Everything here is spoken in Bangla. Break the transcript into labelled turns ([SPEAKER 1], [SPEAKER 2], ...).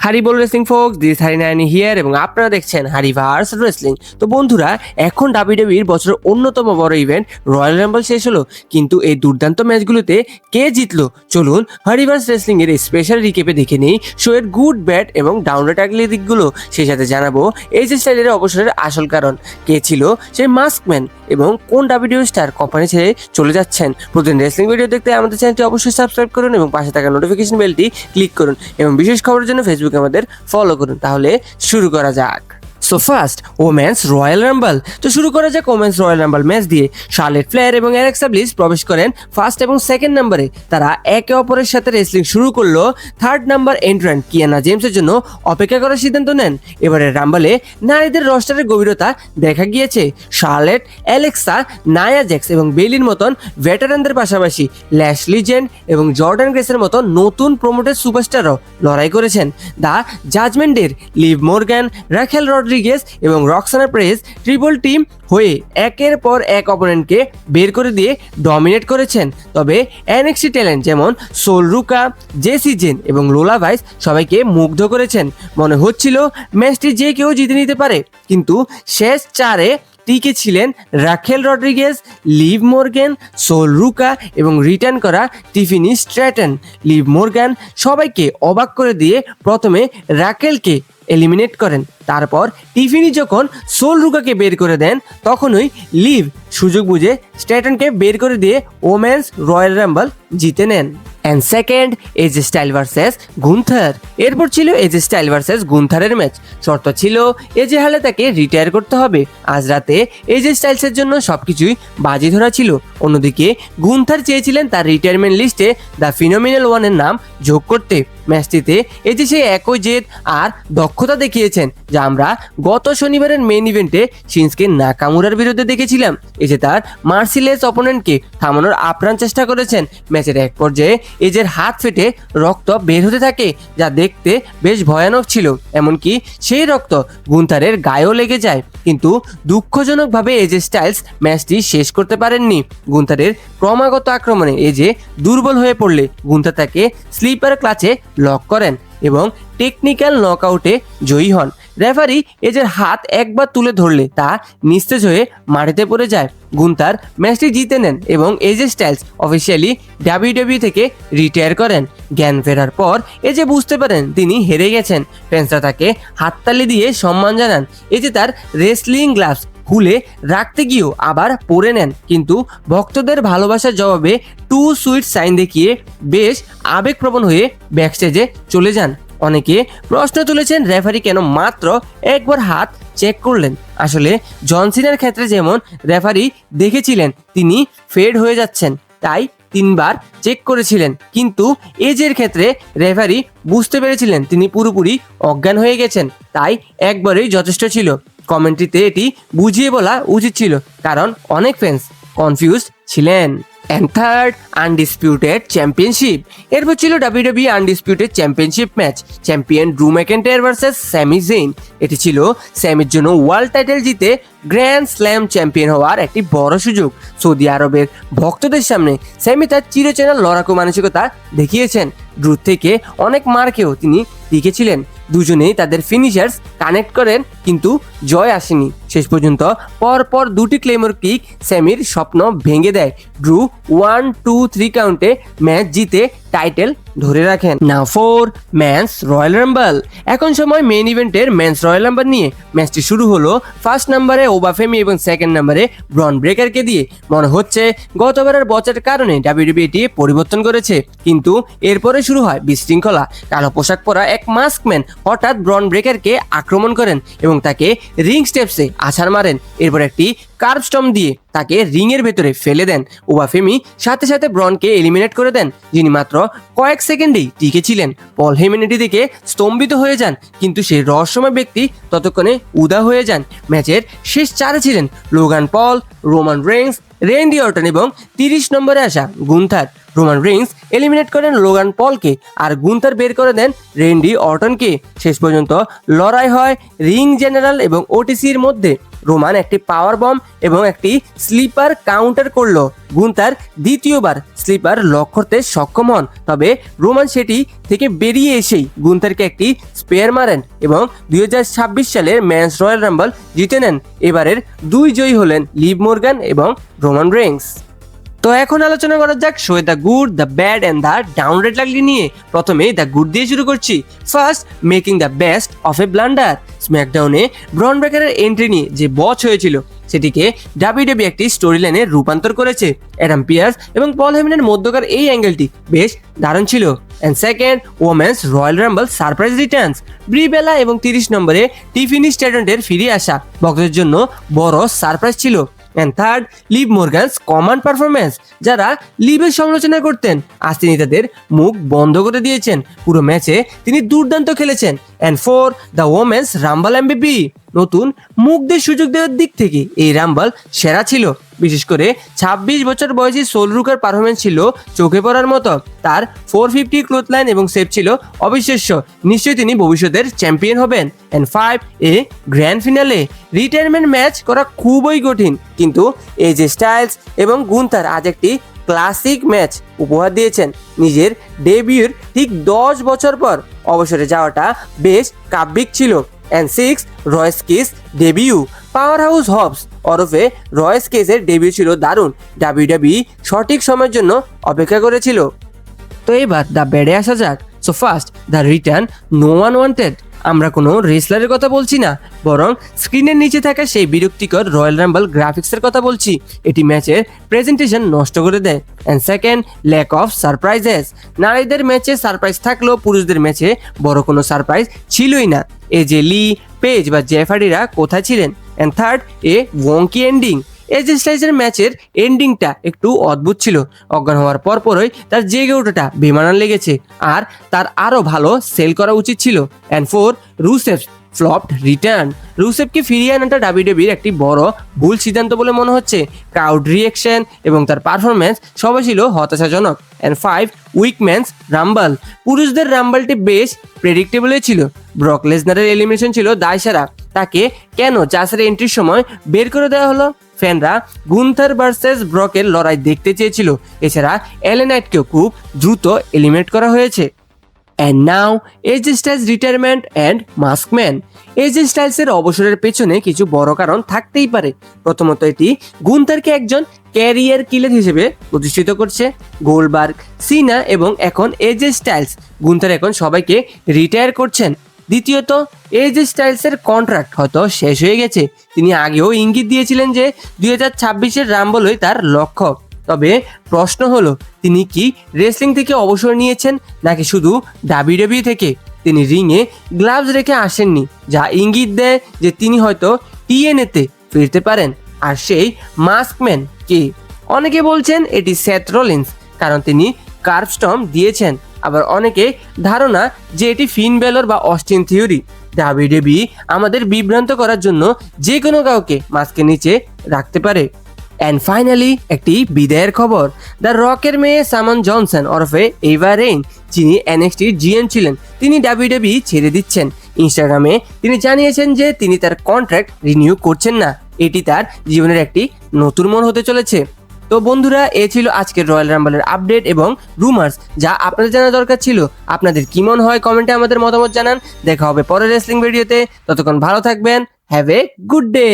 [SPEAKER 1] হারিবল রেসলিং ফোকস, দিস হারিনানি হিয়ার এবং আপনারা দেখছেন হারিভার্স রেসলিং। তো বন্ধুরা, এখন ডাব্লিউডাব্লিউইর বছরের অন্যতম বড় ইভেন্ট রয়্যাল রাম্বল শেষ হলো, কিন্তু এই দুর্দান্ত ম্যাচগুলোতে কে জিতলো চলুন হারিভার্স রেসলিং এর স্পেশাল রিকেপে দেখে নেই শোয়ের গুড ব্যাড এবং ডাউনরেট আগলি দিকগুলো। সেই সাথে জানাবো এজ স্টাইলের অবসরের আসল কারণ, কে ছিল সেই মাস্কম্যান এবং কোন ডাব্লিউডাব্লিউই স্টার কোম্পানি ছেড়ে চলে যাচ্ছেন। প্রতিদিন রেসলিং ভিডিও দেখতে আমাদের চ্যানেলটি অবশ্যই সাবস্ক্রাইব করুন এবং পাশে থাকা নোটিফিকেশন বেলটি ক্লিক করুন এবং বিশেষ খবরের জন্য ফেসবুকে আমাদের ফলো করুন। তাহলে শুরু করা যাক। So first women's royal Rumble. তো শুরু করা যাক ওমেন্স রয়্যাল রাম্বল ম্যাচ দিয়ে। শার্লেট ফ্লেয়ার এবং অ্যালেক্সা ব্লিস প্রবেশ করেন ফার্স্ট এবং সেকেন্ড নাম্বারে। তারা একে অপরের সাথে রেসলিং শুরু করলো। থার্ড নাম্বার এন্ট্রান্ট কিয়ানা জেমসের জন্য অপেক্ষা করার সিদ্ধান্ত নেন। এবারে রাম্বলে নারীদের রস্টারের গভীরতা দেখা গিয়েছে। শার্লেট, অ্যালেক্সা, নায়া জ্যাক্স এবং বেলির মতন ভেটারানদের পাশাপাশি ল্যাশলি জেন্ট এবং জর্ডান গ্রেসের মতো নতুন প্রমোটেড সুপারস্টারও লড়াই করেছেন। দ্য জাজমেন্টের লিভ মর্গান, রাখেল রড্রিগেজ এবং রক্সানা প্রেস ট্রিপল টিম হয়ে একের পর এক অপোনেন্টকে বের করে দিয়ে ডমিনেট করেছেন। তবে এনএক্সটি ট্যালেন্ট যেমন সোল রুকা, জেসি জেন এবং লোলা ভাইস সবাইকে মুগ্ধ করেছেন। মনে হচ্ছিল ম্যাচটি যে কেউ জিতে নিতে পারে, কিন্তু শেষ চারে টিকে ছিলেন রাখেল রড্রিগেজ, লিভ মর্গান, সোল রুকা এবং রিটার্ন করা টিফিনি স্ট্র্যাটন। লিভ মর্গান সবাইকে অবাক করে দিয়ে প্রথমে রাকেলকে এলিমিনেট করেন। তারপর টিফিনি যখন সোল রুকাকে বের করে দেন, তখনই লিভ সুযোগ বুঝে স্ট্র্যাটনকে বের করে দিয়ে ওমেন্স রয়্যাল রাম্বল জিতে নেন। And second AJ Styles versus Gunther. এরপর ছিল এজে স্টাইল ভার্সেস গুন্থারের ম্যাচ। শর্ত ছিল এজে হালে তাকে রিটায়ার করতে হবে। আজ রাতে এজে স্টাইলসের জন্য সবকিছুই বাজি ধরা ছিল। অন্যদিকে গুন্থার চেয়েছিলেন তার রিটায়ারমেন্ট লিস্টে দ্য ফিনোমিনাল ওয়ানের নাম যোগ করতে। ম্যাচটিতে এজে সে একই জেদ আর দক্ষতা দেখিয়েছেন যা আমরা গত শনিবারের মেইন ইভেন্টে শিনস্কে নাকামুরার বিরুদ্ধে দেখেছিলাম। এজে তার মার্সিলেস অপোনেন্টকে থামানোর আপ্রাণ চেষ্টা করেছেন। ম্যাচের এক পর্যায়ে এজের হাত ফেটে রক্ত বের হতে থাকে, যা দেখতে বেশ ভয়ানক ছিল। এমনকি সেই রক্ত গুন্থারের গায়েও লেগে যায়, কিন্তু দুঃখজনকভাবে এজে স্টাইলস ম্যাচটি শেষ করতে পারেননি। গুন্থারের ক্রমাগত আক্রমণে এজে দুর্বল হয়ে পড়লে গুন্থার তাকে স্লিপার ক্লাচে লক করেন এবং টেকনিক্যাল নকআউটে জয়ী হন। রেফারি এজের হাত একবার তুলে ধরলে তা নিস্তেজ হয়ে মাটিতে পড়ে যায়। গুন্থার ম্যাচটি জিতে নেন এবং এজে স্টাইলস অফিসিয়ালি ডাব্লিউডাব্লিউই থেকে রিটায়ার করেন। জ্ঞান ফেরার পর এজে বুঝতে পারেন তিনি হেরে গেছেন। ফ্যান্সরা তাকে হাততালি দিয়ে সম্মান জানান। এজে তার রেসলিং গ্লাভস খুলে রাখতে গিয়েও আবার পরে নেন, কিন্তু ভক্তদের ভালোবাসার জবাবে টু সুইট সাইন দেখিয়ে বেশ আবেগপ্রবণ হয়ে ব্যাকস্টেজে চলে যান। অনেকে প্রশ্ন তুলেছেন রেফারি কেন মাত্র একবার হাত চেক করলেন। আসলে জন সিনার ক্ষেত্রে যেমন রেফারি দেখেছিলেন তিনি ফেড হয়ে যাচ্ছেন, তাই 3 বার চেক করেছিলেন, কিন্তু এজের ক্ষেত্রে রেফারি বুঝতে পেরেছিলেন তিনি পুরোপুরি অজ্ঞান হয়ে গেছেন, তাই একবারই যথেষ্ট ছিল। কমেন্ট্রিতে এটি বুঝিয়ে বলা উচিত ছিল, কারণ অনেক ফ্যান্স কনফিউজ ছিলেন। And third undisputed championship. এরপর ছিল WWE undisputed championship match. Champion Drew McIntyre versus Sami Zayn. এটি ছিল স্যামির জন্য ওয়ার্ল্ড টাইটেল জিতে গ্র্যান্ড স্ল্যাম চ্যাম্পিয়ন হওয়ার একটি বড় সুযোগ। সৌদি আরবের ভক্তদের সামনে স্যামি তার চিরচেনা লড়াকু মানসিকতা দেখিয়েছেন। ড্রু থেকে অনেক মার্কেও তিনি টিকেছিলেন। দুজনেই তাদের ফিনিশার্স কানেক্ট করেন, কিন্তু জয় আসেনি। শেষ পর্যন্ত পরপর 2টি ক্লেমর কিক স্যামির স্বপ্ন ভেঙে দেয়। ড্রু 1, 2, 3 কাউন্টে ম্যাচ জিতে টাইটেল ধরে রাখেন। Now for men's Royal Rumble. এখন সময় মেইন ইভেন্টের মেন্স রয়্যাল রাম্বল নিয়ে। ম্যাচটি শুরু হলো ফার্স্ট নাম্বারে ওবাফেমি এবং সেকেন্ড নাম্বারে ব্রন ব্রেকারকে দিয়ে। মনে হচ্ছে গতবারের বচার কারণে ডাব্লিউডাব্লিউই এটি পরিবর্তন করেছে, কিন্তু এরপরে শুরু হয় বিশৃঙ্খলা। কালো পোশাক পরা এক মাস্কম্যান হঠাৎ ব্রন ব্রেকারকে আক্রমণ করেন এবং তাকে রিং স্টেপসে আছাড় মারেন। এরপর একটি কার্ভ স্টম্প দিয়ে তাকে রিং এর ভেতরে ফেলে দেন। ওবাফেমি সাথে সাথে ব্রনকে এলিমিনেট করে দেন, যিনি মাত্র কয়েক সেকেন্ডেই টিকে ছিলেন। পল হেমন এটি দেখে স্তম্ভিত হয়ে যান, কিন্তু সেই রহস্যময় ব্যক্তি ততক্ষণে উদা হয়ে যান। ম্যাচের শেষ চারে ছিলেন Logan Paul, Roman Reigns, Randy Orton এবং 30 নম্বরে আসা গুন্থার। রোমান রেইন্স এলিমিনেট করেন লোগান পলকে আর গুন্থার বের করে দেন রেন্ডি অর্টনকে। শেষ পর্যন্ত লড়াই হয় রিং জেনারেল এবং ওটিসির মধ্যে। রোমান একটি পাওয়ার বম এবং একটি স্লিপার কাউন্টার করলো। গুন্থার দ্বিতীয়বার স্লিপার লক করতে সক্ষম হন, তবে রোমান সেটি থেকে বেরিয়ে এসেই গুন্থারকে একটি স্পেয়ার মারেন এবং 2026 সালের মেন্স রয়্যাল রাম্বল জিতে নেন। এবারের দুই জয়ী হলেন লিভ মর্গান এবং রোমান রেইন্স। তো এখন আলোচনা করা যাক show the good, the bad and the downright ugly নিয়ে। প্রথমে দ্য গুড দিয়ে শুরু করছি। First, making the best of a blunder. স্ম্যাকডাউনে ব্রন ব্রেকারের এন্ট্রি নিয়ে যে বচ হয়েছিল সেটিকে ডাব্লিউডাব্লিউই একটি স্টোরি লাইনে রূপান্তর করেছে। অ্যাডাম পিয়ার্স এবং পল হেমনের মধ্যকার এই অ্যাঙ্গেলটি বেশ দারুণ ছিল। And second, women's royal rumble surprise returns. Brie Bella এবং 30 নম্বরে টিফিনি স্ট্যাটনের ফিরে আসা ভক্তদের জন্য বড় সারপ্রাইজ ছিল। And third, Liv Morgan's command performance. যারা লিভের সমালোচনা করতেন আজ তিনি তাদের মুখ বন্ধ করে দিয়েছেন। পুরো ম্যাচে তিনি দুর্দান্ত খেলেছেন। And four, the women's Rumble MBP. নতুন মুখদের সুযোগ দেওয়ার দিক থেকে এই রাম্বল সেরা ছিল। বিশেষ করে 26 বছর বয়সী সোল রুকার পারফরমেন্স ছিল চোখে পড়ার মতো। তার 450 ক্লোথ লাইন এবং সেভ ছিল অবিশ্বাস্য। নিশ্চয়ই তিনি ভবিষ্যতের চ্যাম্পিয়ন হবেন। And five, a grand finale retirement match করা খুবই কঠিন, কিন্তু এজে স্টাইলস এবং গুন্থার আজ একটি ক্লাসিক ম্যাচ উপহার দিয়েছেন। নিজের ডেবিউর ঠিক 10 বছর পর অবসরে যাওয়াটা বেশ কাব্যিক ছিল। And six, Royce Keys debut. Powerhouse Hobbs ওরফে রয়েস কেসের ডেবিউ ছিল দারুণ। ডাব্লিউডাব্লিউই সঠিক সময়ের জন্য অপেক্ষা করেছিল। তো এবার দ্য ব্যাডে আসা যাক। So first, the return no one wanted. আমরা কোনো রেসলারের কথা বলছি না, বরং স্ক্রিনের নিচে থাকা সেই বিরক্তিকর রয়্যাল রাম্বল গ্রাফিক্সের কথা বলছি। এটি ম্যাচের প্রেজেন্টেশন নষ্ট করে দেয়। And second, lack of surprises. নারীদের ম্যাচে সারপ্রাইজ থাকলেও পুরুষদের ম্যাচে বড় কোনো সারপ্রাইজ ছিলই না। এজে লি, পেজ বা জেফারিরা কোথায় ছিলেন? And third, a wonky ending. AJ স্টাইলসের ম্যাচের এন্ডিংটা একটু অদ্ভুত ছিল। অজ্ঞান হওয়ার পরপরই তার জেগে ওঠাটা বেমানান লেগেছে, আর তার আরও ভালো সেল করা উচিত ছিল। And four, Rusev flopped return. রুসেফকে ফিরিয়ে আনাটা ডাব্লিউডাব্লিউইর একটি বড় ভুল সিদ্ধান্ত বলে মনে হচ্ছে। ক্রাউড রিয়েকশন এবং তার পারফরমেন্স সবাই ছিল হতাশাজনক। And five, weak men's rumble. পুরুষদের রাম্বলটি বেশ প্রেডিক্টেবলই ছিল। ব্রক লেসনারের এলিমিনেশন ছিল দায়সারা। তাকে কেন জাসের এন্ট্রির সময় বের করে দেওয়া হলো? ফ্যানরা গুন্থার ভার্সেস ব্রকের লড়াই দেখতে চেয়েছিল। এছাড়া এলএ নাইটকেও খুব দ্রুত এলিমিনেট করা হয়েছে। অ্যান্ড নাও এজে স্টাইলস রিটায়ারমেন্ট অ্যান্ড মাস্কম্যান। এজে স্টাইলসের অবসরের পেছনে কিছু বড় কারণ থাকতেই পারে। প্রথমত, এটি গুন্থারকে একজন ক্যারিয়ার কিলার হিসেবে প্রতিষ্ঠিত করছে। গোল্ডবার্গ, সিনা এবং এখন এজে স্টাইলস। গুন্থার এখন সবাইকে রিটায়ার করছেন। দ্বিতীয়ত, এজে স্টাইলসের কন্ট্রাক্ট হয়তো শেষ হয়ে গেছে। তিনি আগেও ইঙ্গিত দিয়েছিলেন যে 2026-এর রাম্বলই তার লক্ষ্য। তবে প্রশ্ন হলো, তিনি কি রেসলিং থেকে অবসর নিয়েছেন নাকি শুধু ডাব্লিউডাব্লিউই থেকে? তিনি রিংয়ে গ্লাভস রেখে আসেননি, যা ইঙ্গিত দেয় যে তিনি হয়তো টিএনএতে ফিরতে পারেন। আর সেই মাস্কম্যান কে? অনেকে বলছেন এটি সেথ রলিন্স, কারণ তিনি কার্ভস্টম দিয়েছেন। আবার অনেকে ধারণা যে এটি ফিন বেলর বা অস্টিন থিওরি। ডাব্লিউডাব্লিউই আমাদের বিভ্রান্ত করার জন্য যে কোনো কাউকে মাস্কের নিচে রাখতে পারে। অ্যান্ড ফাইনালি একটি বিদায়ের খবর। দ্য রকের মেয়ে সামন জনসন ওরফে এভা রেইন, যিনি এনএক্সটির জিএম ছিলেন, তিনি ডাব্লিউডাব্লিউই ছেড়ে দিচ্ছেন। ইনস্টাগ্রামে তিনি জানিয়েছেন যে তিনি তার কন্ট্রাক্ট রিনিউ করছেন না। এটি তার জীবনের একটি নতুন মোড় হতে চলেছে। তো বন্ধুরা, এ ছিল আজকের রয়্যাল রাম্বলের আপডেট এবং রুমার্স, যা আপনাদের জানা দরকার ছিল। আপনাদের কি মনে হয় কমেন্টে আমাদের মতামত জানান। দেখা হবে পরের রেসলিং ভিডিওতে। ততক্ষণ ভালো থাকবেন। Have a good day.